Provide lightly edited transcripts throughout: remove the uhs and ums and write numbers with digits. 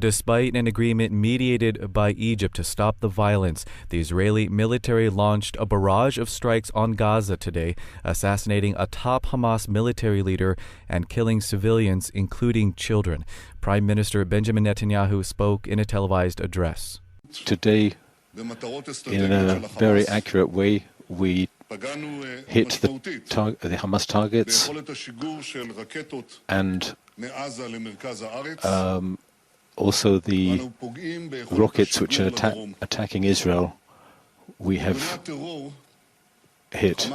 Despite an agreement mediated by Egypt to stop the violence, the Israeli military launched a barrage of strikes on Gaza today, assassinating a top Hamas military leader and killing civilians, including children. Prime Minister Benjamin Netanyahu spoke in a televised address. Today, in a very accurate way, we hit the Hamas targets and also the rockets which are attacking Israel, we have hit.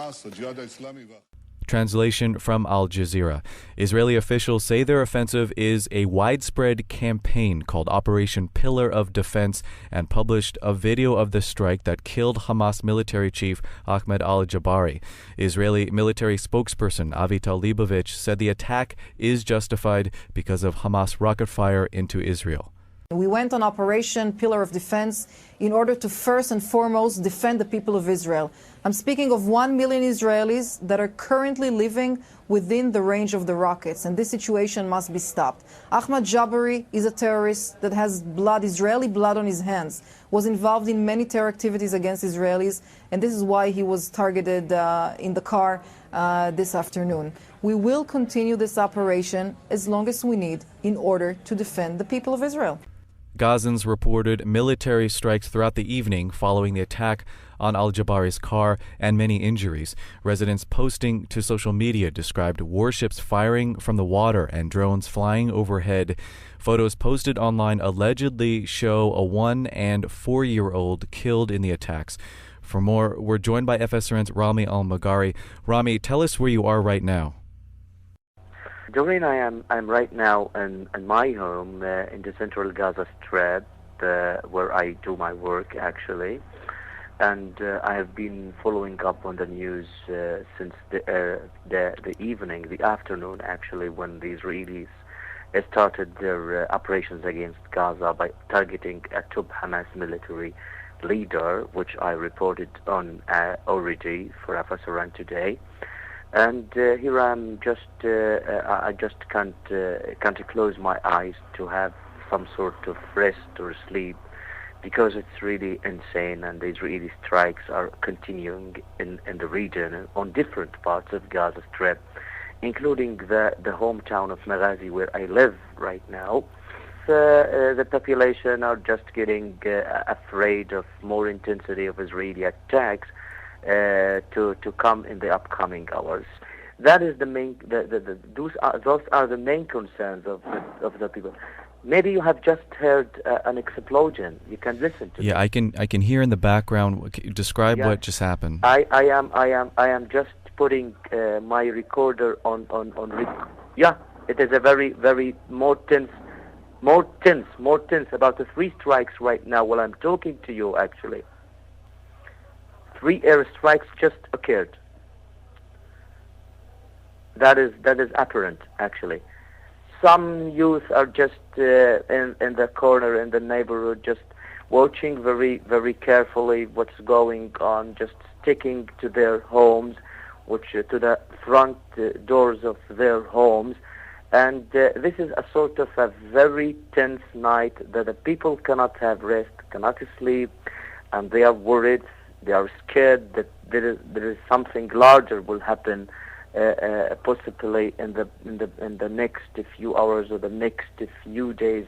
Translation from Al Jazeera. Israeli officials say their offensive is a widespread campaign called Operation Pillar of Defense and published a video of the strike that killed Hamas military chief Ahmed al-Jabari. Israeli military spokesperson Avital Leibovich said the attack is justified because of Hamas rocket fire into Israel. We went on Operation Pillar of Defense in order to first and foremost defend the people of Israel. I'm speaking of 1 million Israelis that are currently living within the range of the rockets, and this situation must be stopped. Ahmed Jabari is a terrorist that has blood, Israeli blood on his hands, was involved in many terror activities against Israelis, and this is why he was targeted in the car this afternoon. We will continue this operation as long as we need in order to defend the people of Israel. Gazans reported military strikes throughout the evening following the attack on al-Jabari's car and many injuries. Residents posting to social media described warships firing from the water and drones flying overhead. Photos posted online allegedly show a 1- and 4-year-old killed in the attacks. For more, we're joined by FSRN's Rami Al-Magari. Rami, tell us where you are right now. Doreen, I'm right now in my home in the central Gaza Strip, where I do my work actually, and I have been following up on the news since the evening, the afternoon actually, when the Israelis started their operations against Gaza by targeting a top Hamas military leader, which I reported on already for FSRN today. And here I'm I just can't close my eyes to have some sort of rest or sleep, because it's really insane, and the Israeli strikes are continuing in the region on different parts of Gaza Strip, including the hometown of Maghazi, where I live right now. The population are just getting afraid of more intensity of Israeli attacks to come in the upcoming hours. That is the main. Those are the main concerns of the people. Maybe you have just heard an explosion. You can listen to. Yeah, it. I can hear in the background. Describe what just happened. I am just putting my recorder on. Yeah, it is a very more tense about the 3 strikes right now while I'm talking to you actually. 3 airstrikes just occurred. That is apparent, actually. Some youth are just in the corner in the neighborhood, just watching very carefully what's going on, just sticking to their homes, to the front doors of their homes. And this is a sort of a very tense night that the people cannot have rest, cannot sleep, and they are worried. They are scared that there is something larger will happen, possibly in the next few hours or the next few days.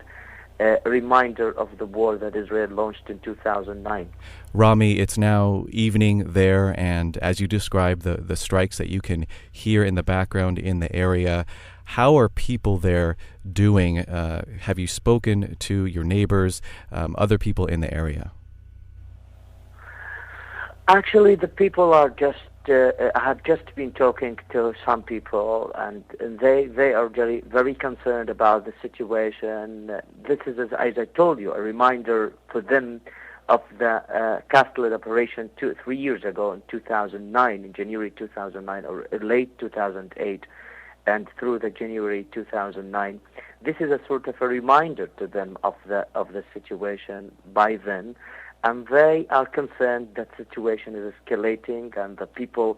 A reminder of the war that Israel launched in 2009. Rami, it's now evening there, and as you described the strikes that you can hear in the background in the area, how are people there doing? Have you spoken to your neighbors, other people in the area? Actually, the people are just. I have just been talking to some people, and they are very concerned about the situation. This is, as I told you, a reminder for them of the Castle operation 3 years ago in 2009, in January 2009 or late 2008, and through the January 2009. This is a sort of a reminder to them of the situation by then. And they are concerned that situation is escalating, and the people's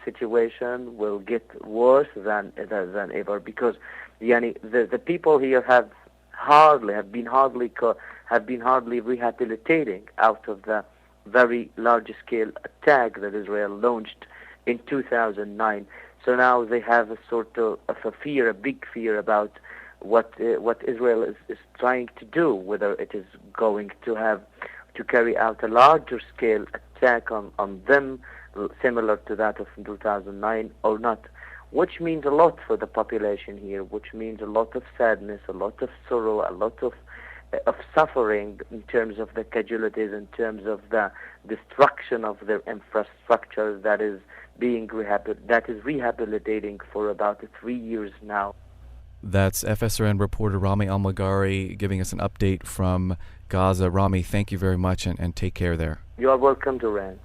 situation will get worse than ever, because the people here have have been hardly rehabilitating out of the very large-scale attack that Israel launched in 2009. So now they have a sort of a fear, a big fear about what Israel is trying to do, whether it is going to carry out a larger-scale attack on them, similar to that of 2009 or not, which means a lot for the population here, which means a lot of sadness, a lot of sorrow, a lot of suffering in terms of the casualties, in terms of the destruction of their infrastructure that is rehabilitating for about 3 years now. That's FSRN reporter Rami Al-Magari giving us an update from Gaza. Rami, thank you very much and take care there. You are welcome, Duran.